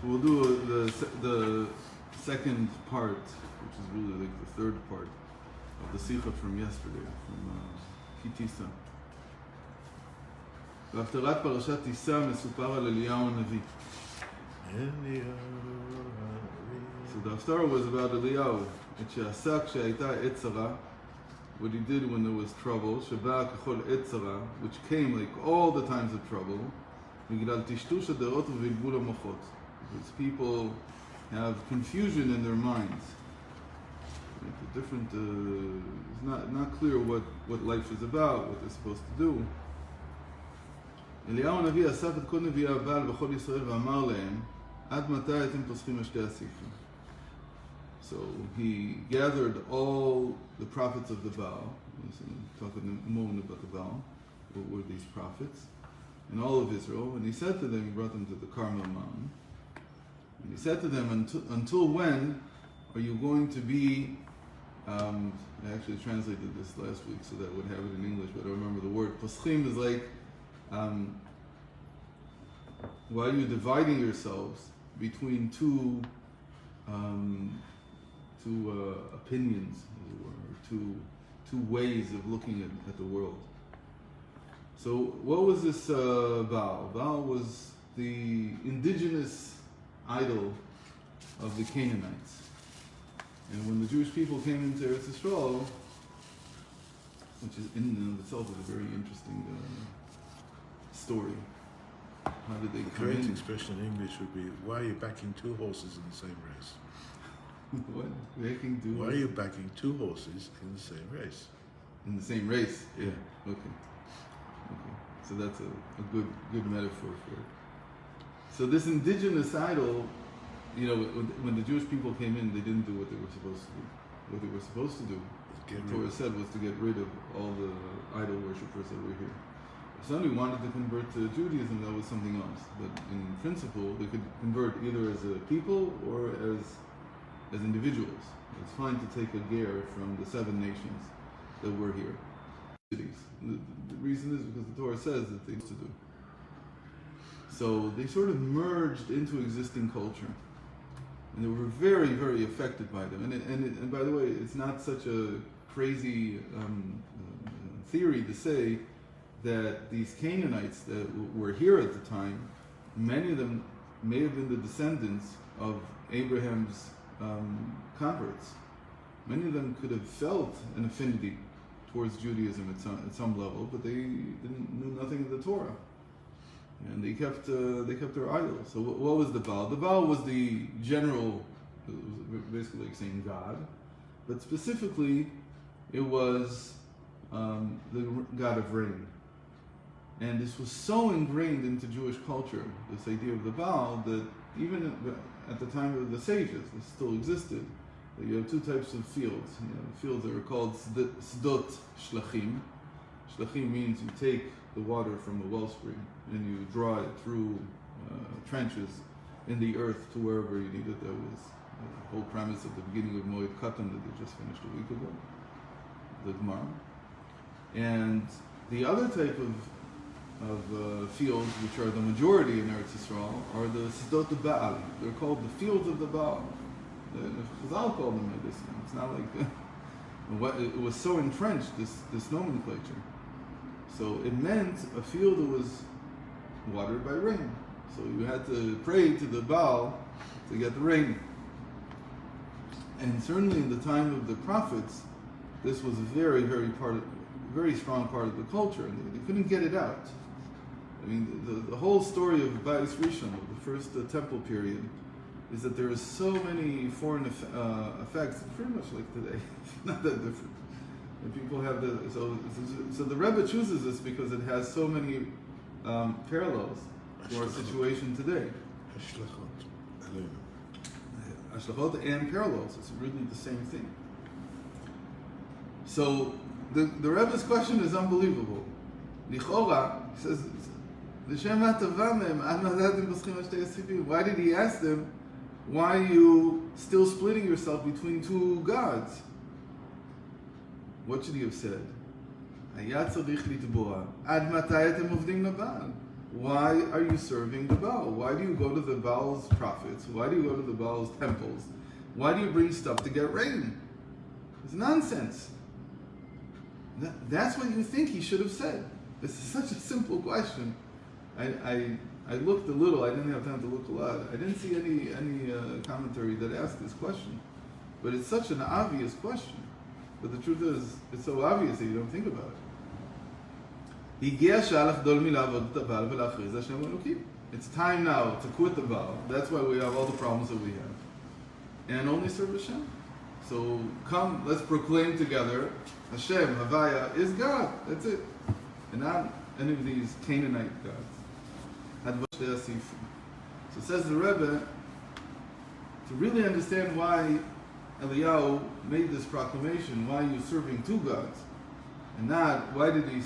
So we'll do the second part, which is really like the third part of the Sichot from yesterday, from Ki Tissa. בהפטרת פרשת תישא מסופר על אליהו הנביא. So the Haftarah was about Eliyahu. את שעשה כשהייתה עת צרה, what he did when there was trouble, שבא ככל עת צרה, which came like all the times of trouble, בגלל טשטוש הדעות ובלבול המוחות. Because people have confusion in their minds. Like the different, it's not clear what life is about, what they're supposed to do. אליהו הנביא אסף את כל נביאי הבעל בכל ישראל ואמר להם, עד מתי אתם פוסחים על שתי הספרים? So he gathered all the prophets of the Baal, talking a moment about the Baal, what were these prophets, and all of Israel, and he said to them, he brought them to the Carmel mountain, and he said to them, until when are you going to be, I actually translated this last week so that I would have it in English, but I remember the word, poschim is like, why are you dividing yourselves between two opinions, as it were, or two ways of looking at the world. So what was this Baal? Baal was the indigenous idol of the Canaanites. And when the Jewish people came into Eretz Yisrael, which is in and of itself is a very interesting story. How did they come in? The correct expression in English would be, why are you backing two horses in the same race? What? Why are you backing two horses in the same race? In the same race? Yeah. Okay. So that's a good metaphor for it. So this indigenous idol, when the Jewish people came in, they didn't do what they were supposed to do. What they were supposed to do, the Torah said, was to get rid of all the idol worshippers that were here. If somebody wanted to convert to Judaism, that was something else. But in principle, they could convert either as a people or as individuals. It's fine to take a ger from the 7 nations that were here. Cities. The reason is because the Torah says that they used to do. So they sort of merged into existing culture. And they were very, very affected by them. And by the way, it's not such a crazy theory to say that these Canaanites that were here at the time, many of them may have been the descendants of Abraham's converts. Many of them could have felt an affinity towards Judaism at some level, but they knew nothing of the Torah, and they kept their idols. So what was the Baal? The Baal was the general, it was basically like saying God, but specifically it was the god of rain. And this was so ingrained into Jewish culture, this idea of the Baal, that even at the time of the sages, this still existed. You have 2 types of fields. Fields that are called sdot shlachim. Shlachim means you take the water from a wellspring and you draw it through trenches in the earth to wherever you need it. That was the whole premise at the beginning of Moed Katan that they just finished a week ago, the Gemara. And the other type of fields, which are the majority in Eretz Yisrael, are the Sdot Ba'al. They're called the fields of the Baal. The Chazal called them like this. It's not like it was so entrenched, this nomenclature. So it meant a field that was watered by rain. So you had to pray to the Baal to get the rain. And certainly in the time of the prophets, this was a very, very strong part of the culture, and they couldn't get it out. I mean, the whole story of Bais Rishon, of the first temple period, is that there is so many foreign effects. It's pretty much like today, not that different. And people have so the Rebbe chooses this because it has so many parallels to our situation today. Ashlachot and parallels. It's really the same thing. So the Rebbe's question is unbelievable. Lichora, he says, why did he ask them, why are you still splitting yourself between 2 gods? What should he have said? why are you serving the Baal? Why do you go to the Baal's prophets? Why do you go to the Baal's temples? Why do you bring stuff to get rain? It's nonsense. That's what you think he should have said. This is such a simple question. I looked a little. I didn't have time to look a lot. I didn't see any commentary that asked this question. But it's such an obvious question. But the truth is, it's so obvious that you don't think about it. It's time now to quit the Baal. That's why we have all the problems that we have. And only serve Hashem. So come, let's proclaim together, Hashem, Havaya, is God. That's it. And not any of these Canaanite gods. So says the Rebbe, to really understand why Eliyahu made this proclamation, why you're serving two gods, and not why did he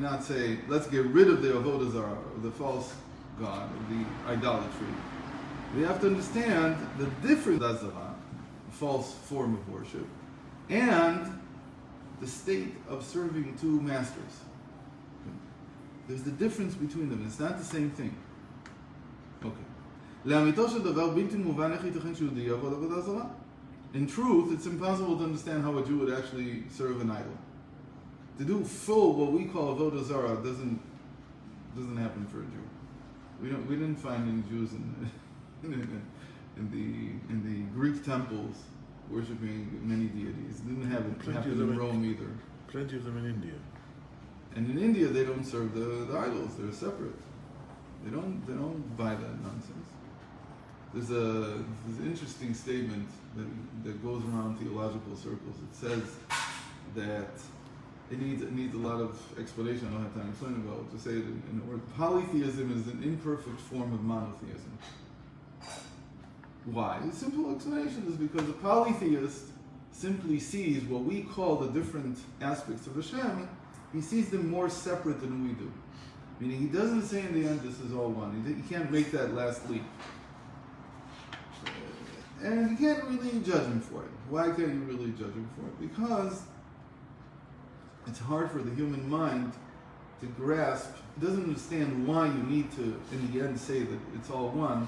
not say, let's get rid of the avodah zarah, the false god, the idolatry. We have to understand the difference of a false form of worship, and the state of serving two masters. There's the difference between them. It's not the same thing. Okay. In truth, it's impossible to understand how a Jew would actually serve an idol. To do full what we call avodah zarah doesn't happen for a Jew. We didn't find any Jews in the Greek temples worshiping many deities. It didn't happen in Rome either. Plenty of them in India. And in India, they don't serve the idols. They're separate. They don't buy that nonsense. There's an interesting statement that goes around theological circles. It says that it needs a lot of explanation. I don't have time to explain about it. To say it in a word, polytheism is an imperfect form of monotheism. Why? The simple explanation is because a polytheist simply sees what we call the different aspects of Hashem. He sees them more separate than we do. Meaning he doesn't say in the end this is all one. He can't make that last leap. And you can't really judge him for it. Why can't you really judge him for it? Because it's hard for the human mind to grasp. It doesn't understand why you need to, in the end, say that it's all one.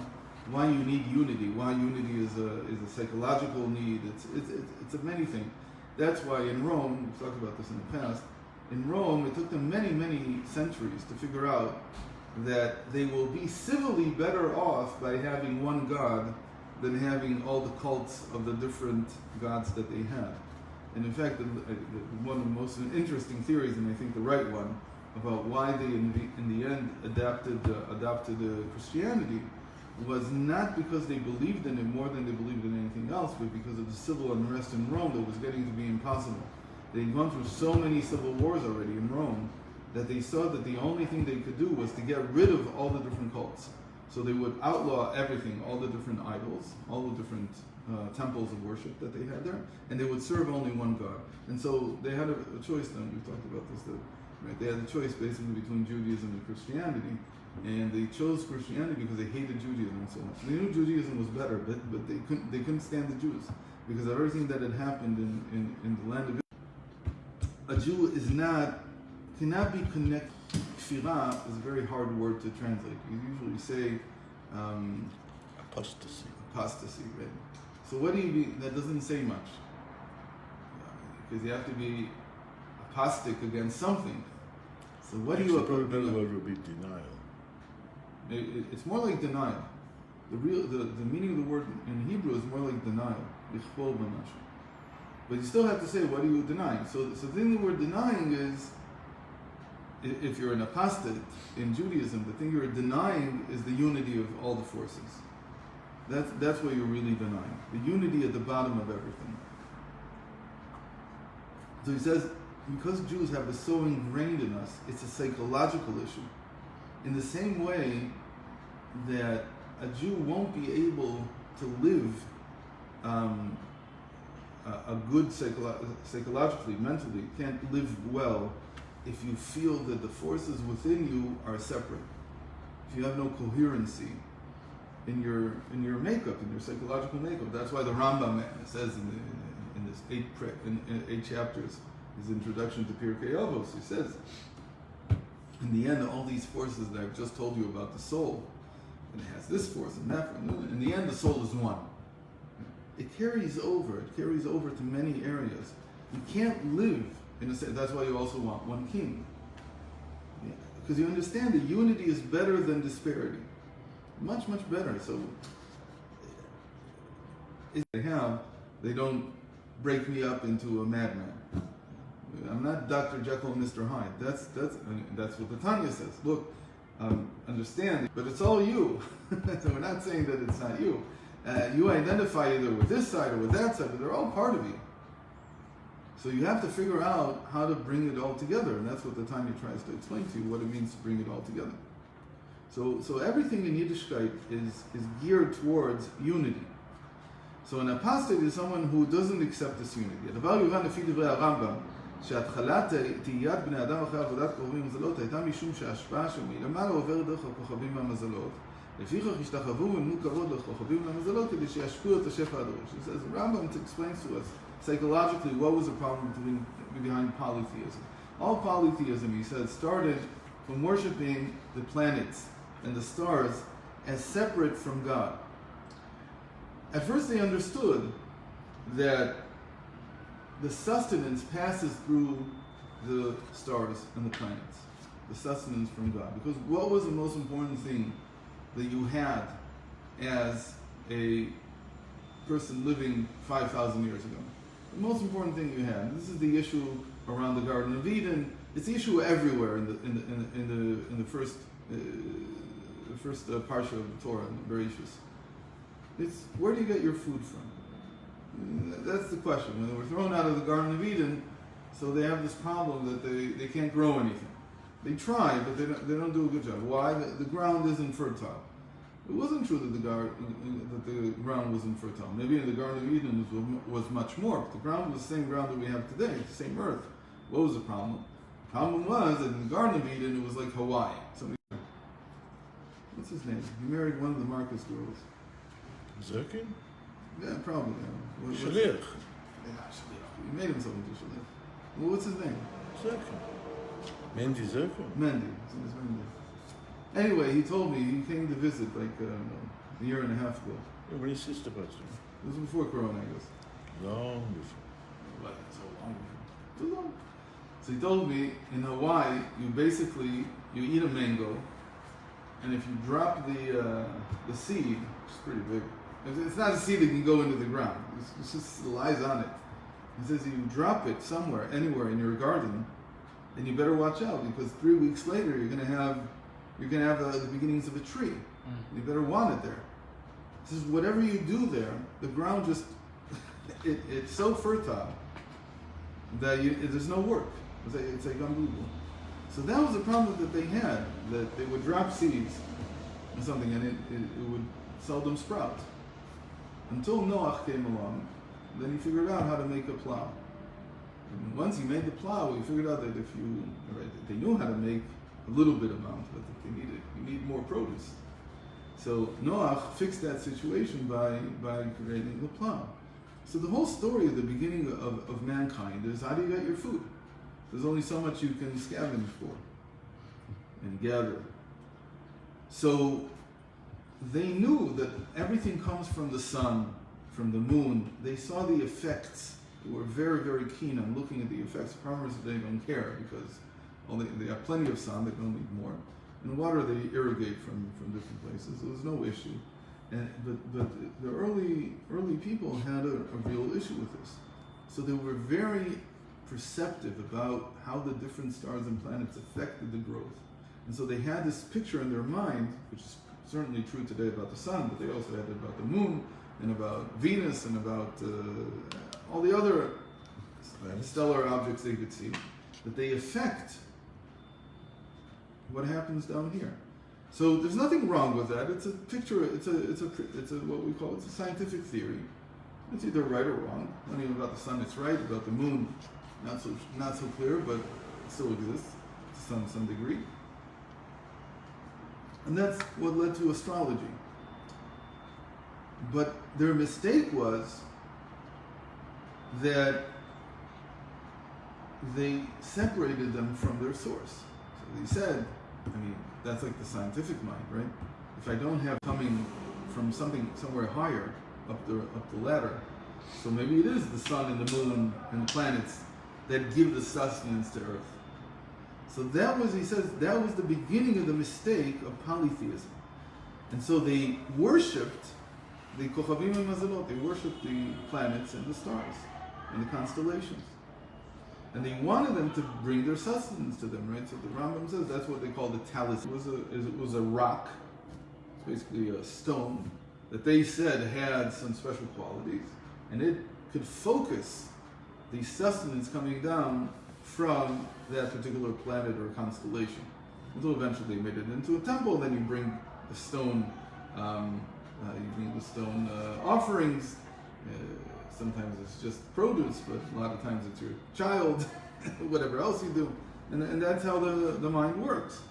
Why you need unity. Why unity is a psychological need. It's a many things. That's why in Rome, we've talked about this in the past, in Rome, it took them many, many centuries to figure out that they will be civilly better off by having one God than having all the cults of the different gods that they have. And in fact, one of the most interesting theories, and I think the right one, about why they in the end adopted Christianity was not because they believed in it more than they believed in anything else, but because of the civil unrest in Rome that was getting to be impossible. They'd gone through so many civil wars already in Rome that they saw that the only thing they could do was to get rid of all the different cults. So they would outlaw everything, all the different idols, all the different temples of worship that they had there, and they would serve only one God. And so they had a choice then, we've talked about this, right? They had a choice basically between Judaism and Christianity, and they chose Christianity because they hated Judaism so much. They knew Judaism was better, but they couldn't stand the Jews because of everything that had happened in the land of Israel. A Jew cannot be connected. Kfirah is a very hard word to translate. You usually say Apostasy. Apostasy, right? So what do you mean? That doesn't say much. Because you have to be apostate against something. So what do you... Probably better word would be denial. It's more like denial. The meaning of the word in Hebrew is more like denial. But you still have to say, what are you denying? So the thing that we're denying is, if you're an apostate in Judaism, the thing you're denying is the unity of all the forces. That's what you're really denying. The unity at the bottom of everything. So he says, because Jews have this so ingrained in us, it's a psychological issue. In the same way that a Jew won't be able to live a good psychologically, mentally, can't live well if you feel that the forces within you are separate. If you have no coherency in your makeup, in your psychological makeup. That's why the Rambam says in this 8 chapters, his introduction to Pirkei Avos, he says in the end, all these forces that I've just told you about the soul, and it has this force and that force, in the end, the soul is one. It carries over to many areas. You can't live in a sense. That's why you also want one king. Because you understand that unity is better than disparity. Much, much better. So, if they don't break me up into a madman. I'm not Dr. Jekyll and Mr. Hyde. That's what the Tanya says. Look, understand, but it's all you. So we're not saying that it's not you. You identify either with this side or with that side, but they're all part of you. So you have to figure out how to bring it all together, and that's what the Tanya tries to explain to you, what it means to bring it all together. So everything in Yiddishkeit is geared towards unity. So an apostate is someone who doesn't accept this unity. הדבר יובן לפי דברי הרמב"ם, שהתחלת תהיית בני אדם אחרי עבודת כוכבים ומזלות הייתה משום שההשפעה שמלמעלה עוברת דרך הכוכבים והמזלות. לפיכך השתחוו ומנו כבוד לכוכבים ולמזלות כדי שישפיעו את השפע הדורש. He says, the Rambam explains to us psychologically what was the problem behind polytheism. All polytheism, he said, started from worshiping the planets and the stars as separate from God. At first they understood that the sustenance passes through the stars and the planets. The sustenance from God. Because what was the most important thing that you had as a person living 5,000 years ago? The most important thing you had. This is the issue around the Garden of Eden. It's the issue everywhere in the first parsha of the Torah, in Bereshis. It's where do you get your food from? That's the question. When they were thrown out of the Garden of Eden, so they have this problem that they can't grow anything. They try, but they don't do a good job. Why? The ground isn't fertile. It wasn't true that the ground wasn't fertile. Maybe in the Garden of Eden was much more, but the ground was the same ground that we have today, the same earth. What was the problem? The problem was that in the Garden of Eden, it was like Hawaii. What's his name? He married one of the Marcus girls. Zirkin? Yeah, probably. Yeah. Shaliach. Yeah, Shaliach. He made himself into Shaliach. Well, what's his name? Zirkin. Mendy Zirkin? Mendy. His name is Mendy. Anyway, he told me he came to visit like a year and a half ago. Yeah, when his sister passed away. It was before Corona, I guess. Long before. What? So long before. Too long. So he told me in Hawaii, you eat a mango, and if you drop the seed, which is pretty big, it's not a seed that can go into the ground. It just lies on it. He says you drop it somewhere, anywhere in your garden, and you better watch out because 3 weeks later you're gonna have the beginnings of a tree. You better want it there. He says whatever you do there, the ground just it's so fertile that there's no work. It's like unbelievable. So that was the problem that they had, that they would drop seeds or something and it would seldom sprout. Until Noach came along, then he figured out how to make a plow. And once he made the plow, he figured out that they knew how to make a little bit amount, but you need more produce. So Noach fixed that situation by creating the plow. So the whole story of the beginning of mankind is how do you get your food? There's only so much you can scavenge for and gather. So they knew that everything comes from the sun, from the moon. They saw the effects. They were very, very keen on looking at the effects. Farmers today don't care because they have plenty of sun, they don't need more. And water they irrigate from different places. So there's no issue. But the early people had a real issue with this. So they were very perceptive about how the different stars and planets affected the growth. And so they had this picture in their mind, which is certainly true today about the sun, but they also had it about the moon and about Venus and about all the other stellar objects they could see, that they affect what happens down here. So there's nothing wrong with that. It's a picture. It's a what we call a scientific theory. It's either right or wrong. I mean, about the sun, it's right. About the moon, not so clear, but it still exists to some degree. And that's what led to astrology. But their mistake was that they separated them from their source. So He said, I mean, that's like the scientific mind, right? If I don't have coming from somewhere higher up the ladder, so maybe it is the sun and the moon and the planets that give the sustenance to Earth. So that was, he says, that was the beginning of the mistake of polytheism. And so they worshipped the Kochavim and Mazalot, they worshipped the planets and the stars and the constellations. And they wanted them to bring their sustenance to them, right? So the Rambam says that's what they call the Talisman. It was a rock, it's basically a stone, that they said had some special qualities, and it could focus the sustenance coming down from that particular planet or constellation. Until eventually they made it into a temple, then you bring the stone, offerings. Sometimes it's just produce, but a lot of times it's your child, whatever else you do. And that's how the mind works.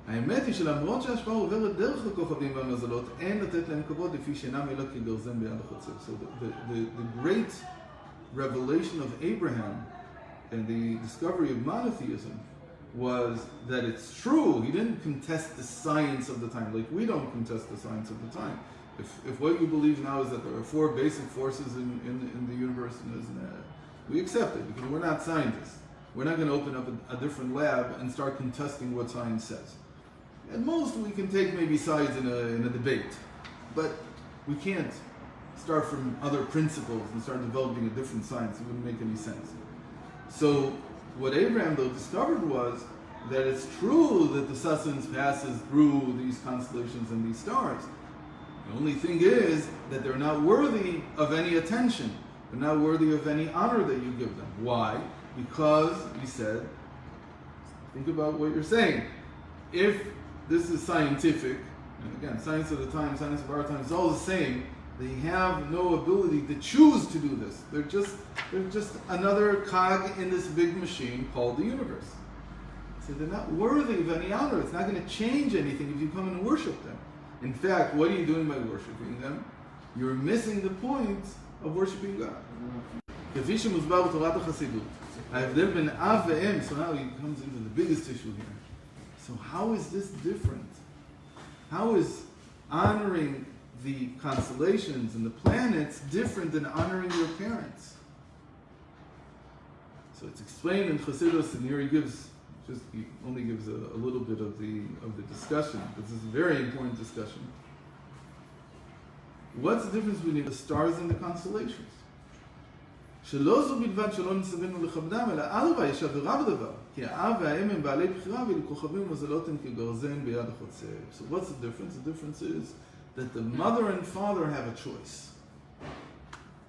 האמת היא שלמרות שההשפעה עוברת דרך הכוכבים והמזלות, אין לתת להם כבוד לפי שאינם אלא כגרזן ביד החוצב. So the great revelation of Abraham and the discovery of monotheism was that it's true. He didn't contest the science of the time, like we don't contest the science of the time. If what you believe now is that there are 4 basic forces in the universe, we accept it because we're not scientists. We're not going to open up a different lab and start contesting what science says. At most, we can take maybe sides in a debate, but we can't start from other principles and start developing a different science. It wouldn't make any sense. So what Abraham, though, discovered was that it's true that the sustenance passes through these constellations and these stars. The only thing is that they're not worthy of any attention. They're not worthy of any honor that you give them. Why? Because, he said, think about what you're saying. If this is scientific, and again, science of the time, science of our time, it's all the same, they have no ability to choose to do this. They're just another cog in this big machine called the universe. So they're not worthy of any honor. It's not going to change anything if you come and worship them. In fact, what are you doing by worshiping them? You're missing the point of worshiping God. כפי שמוסבר בתורת החסידות, ההבדל בין אב ואם, so now he comes into the biggest issue here. So how is this different? How is honoring the constellations and the planets different than honoring your parents? So it's explained in Chassidus, and here he only gives a little bit of the discussion, but this is a very important discussion. What's the difference between the stars and the constellations? שלא זו בלבד שלא נסבינו לכבדם, אלא אדרבה יש עבירה בדבר. כי האב והאם הם בעלי בחירה, ואילו כוכבים ומזלות הם כגרזן ביד החוצב. So what's the difference? The difference is that the mother and father have a choice.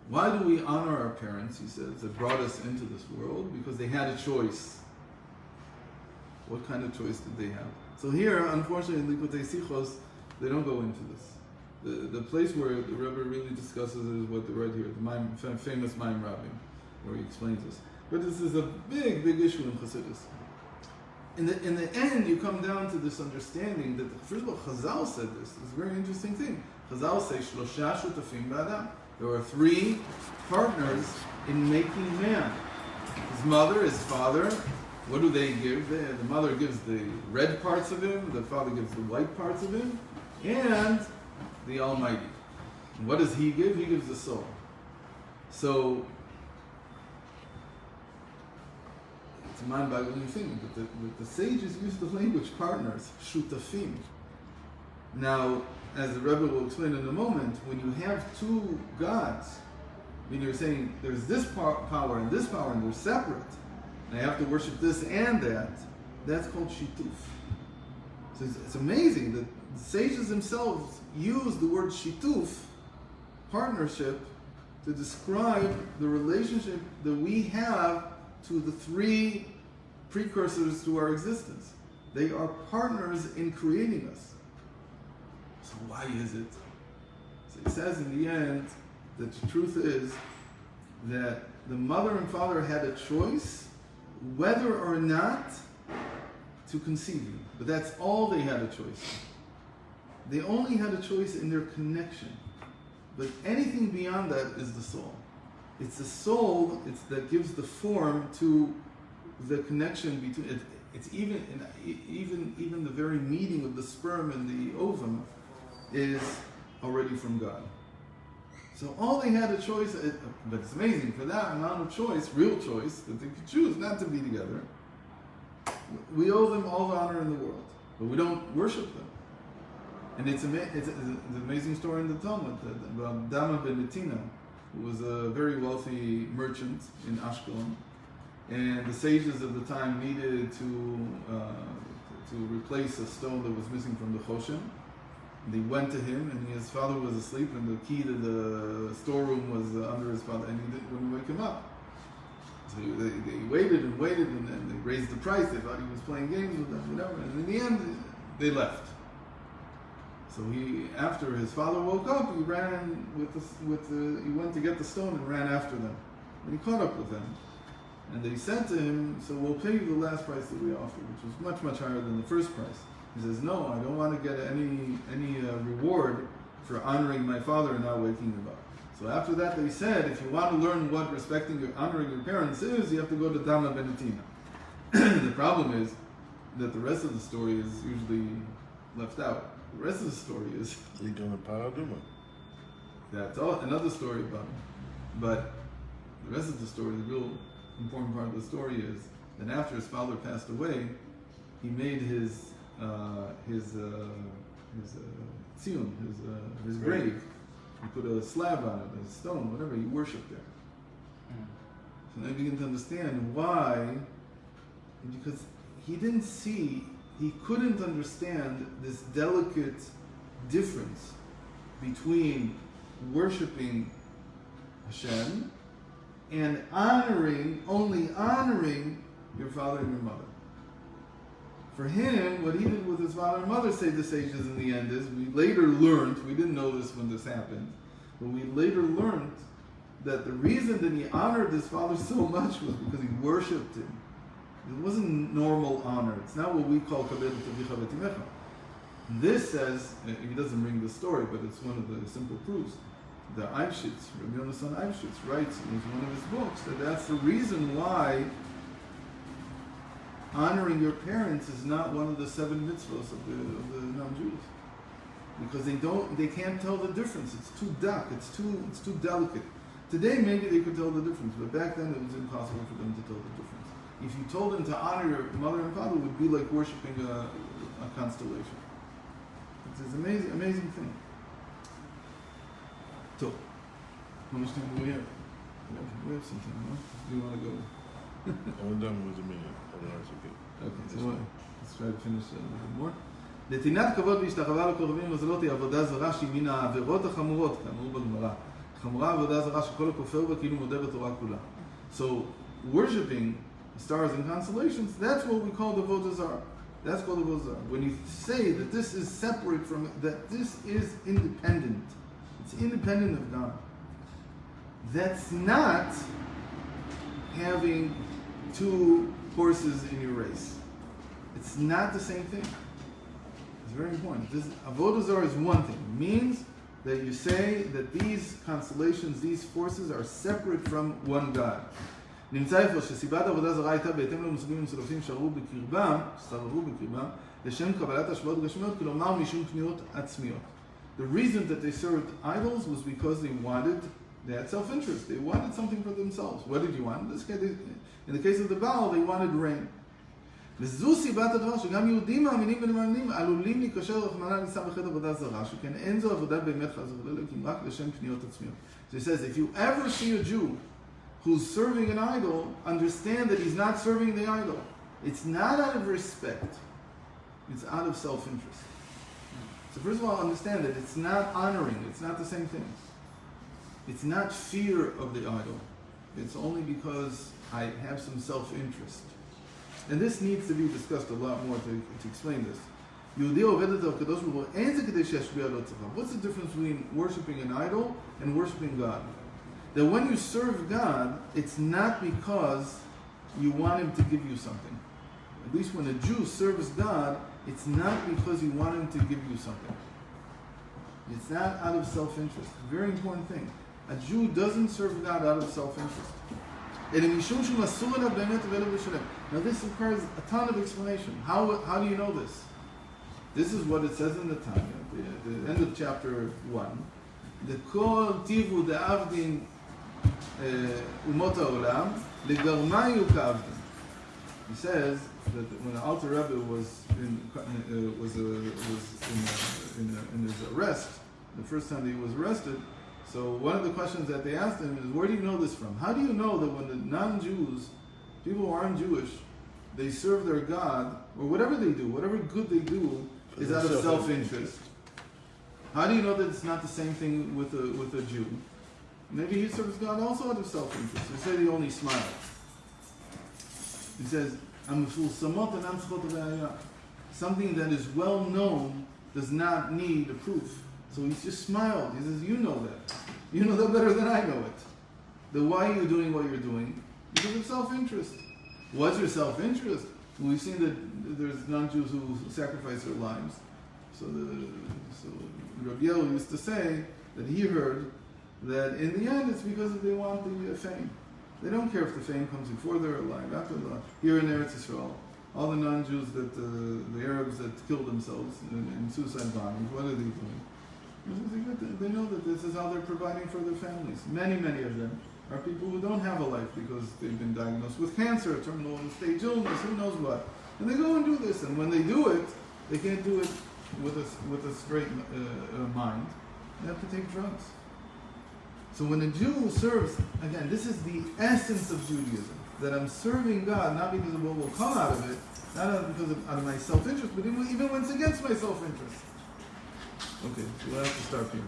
Why do we honor our parents, he says, that brought us into this world? Because they had a choice. What kind of choice did they have? So here, unfortunately, in Likutei Sichot, they don't go into this. The place where the Rebbe really discusses is what they write here, the famous Maim Rabbim, where he explains this. But this is a big, big issue in Chassidus. In the end, you come down to this understanding that, first of all, Chazal said this. It's a very interesting thing. Chazal say, Shlosha shutafim b'adam. There are 3 partners in making man. His mother, his father. What do they give? The mother gives the red parts of him, the father gives the white parts of him, and the Almighty. And what does he give? He gives the soul. So, it's a mind-boggling thing, but the sages use the language partners, shutafim. Now, as the Rebbe will explain in a moment, when you have 2 gods, when you're saying there's this power and they're separate, and I have to worship this and that, that's called shituf. So it's amazing that the sages themselves use the word shituf, partnership, to describe the relationship that we have to the 3 precursors to our existence. They are partners in creating us. So why is it? So he says in the end that the truth is that the mother and father had a choice whether or not to conceive you. But that's all they had a choice. They only had a choice in their connection. But anything beyond that is the soul. It's the soul that gives the form to the connection between it. it's even the very meeting of the sperm and the ovum is already from God. So all they had a choice, but it's amazing, for that amount of choice, real choice, that they could choose not to be together, we owe them all the honor in the world, but we don't worship them. And it's an amazing story in the Talmud about Dama ben Netina, who was a very wealthy merchant in Ashkelon, and the sages of the time needed to replace a stone that was missing from the Choshen. They went to him, and his father was asleep, and the key to the storeroom was under his father, and he wouldn't wake him up. So they waited, and then they raised the price. They thought he was playing games with them, whatever. And in the end, they left. So after his father woke up, he ran he went to get the stone and ran after them. And he caught up with them. And they said to him, so we'll pay you the last price that we offered, which was much, much higher than the first price. He says, no, I don't want to get any reward for honoring my father and not waking him up. So after that they said, if you want to learn what honoring your parents is, you have to go to Dama ben Netina. The problem is that the rest of the story is usually left out. The rest of the story is... That's all, another story about him. But the rest of the story, the real important part of the story is that after his father passed away, he made his grave. He put a slab on it, a stone, whatever. He worshipped there. So now you begin to understand why. Because he couldn't understand this delicate difference between worshipping Hashem and only honoring your father and your mother. For him, what he did with his father and mother, say the sages in the end, is we later learned, we didn't know this when this happened, but we later learned that the reason that he honored his father so much was because he worshipped him. It wasn't normal honor. It's not what we call kabel tavicha v'timecha. This says, he doesn't bring the story, but it's one of the simple proofs. The Eibschitz, Rebbe Eibschitz writes in one of his books that that's the reason why honoring your parents is not one of the 7 mitzvahs of the non-Jews, because they can't tell the difference. It's too dark. It's too delicate. Today maybe they could tell the difference, but back then it was impossible for them to tell the difference. If you told them to honor your mother and father, it would be like worshiping a constellation. It's an amazing thing. So, how much time do we have? We have some time, no? Do you want to go? I'm done with the meeting. Okay, so let's try to finish a little bit more. נתינת כבוד והשתחווה לקרובים ולזולות היא עבודה זרה שהיא מן העבירות החמורות, כאמור בגמרא. חמורה עבודה זרה שכל הכופר בה כאילו מודה בתורה כולה. So, worshipping stars and constellations, that's what we call the avodah zarah. That's called the avodah zarah. When you say that this is separate from, that this is independent, it's independent of God. That's not having 2 horses in your race. It's not the same thing. It's very important. This avodah zarah is one thing. It means that you say that these constellations, these forces are separate from one God. נמצא איפה שסיבת עבודה זרה הייתה בהתאם למושגים המסולפים ששררו בקרבם לשם קבלת השפעות גשמיות, כלומר משום פניות עצמיות. The reason that they served idols was because they had self-interest. They wanted something for themselves. What did you want? In the case of the Baal, they wanted rain. וזו סיבת הדבר שגם יהודים מאמינים ומאמינים עלולים להיקשר רחמנא ליצלן בחטא עבודה זרה, שכן אין זו עבודה באמת חס וחלילה, כי רק לשם פניות עצמיות. So he says, if you ever see a Jew who's serving an idol, understand that he's not serving the idol. It's not out of respect. It's out of self-interest. So first of all, understand that it's not honoring. It's not the same thing. It's not fear of the idol. It's only because I have some self-interest. And this needs to be discussed a lot more to explain this. What's the difference between worshiping an idol and worshiping God? That when you serve God, it's not because you want Him to give you something. At least when a Jew serves God, it's not because you want Him to give you something. It's not out of self-interest. Very important thing. A Jew doesn't serve God out of self-interest. Now this requires a ton of explanation. How do you know this? This is what it says in the Tanya, at the end of chapter 1. The kol tivu de'avdin umot ha'olam legarmayu ka'avdin. He says that when the Alter Rebbe was in his arrest, the first time that he was arrested, so one of the questions that they asked him is, where do you know this from? How do you know that when the non-Jews, people who aren't Jewish, they serve their God, or whatever they do, whatever good they do, is out of self-interest? How do you know that it's not the same thing with a Jew? Maybe he serves God also out of self-interest. He said he only smiled. He says, something that is well known does not need a proof. So he just smiled. He says, you know that. You know that better than I know it. Then why are you doing what you're doing? Because of self-interest. What's your self-interest? Well, we've seen that there's non-Jews who sacrifice their lives. So Rabbi Yel used to say that he heard that in the end it's because they want the fame. They don't care if the fame comes before they're alive, after they're alive. Here in Eretz Yisrael, all the non-Jews that the Arabs that killed themselves in suicide bombings, what are they doing? They know that this is how they're providing for their families. Many of them are people who don't have a life because they've been diagnosed with cancer, terminal stage illness, who knows what. And they go and do this, and when they do it, they can't do it with a straight mind. They have to take drugs. So when a Jew serves, again, this is the essence of Judaism, that I'm serving God not because of what will come out of it, not because out of my self-interest, but even when it's against my self-interest. Okay, so we'll have to start here.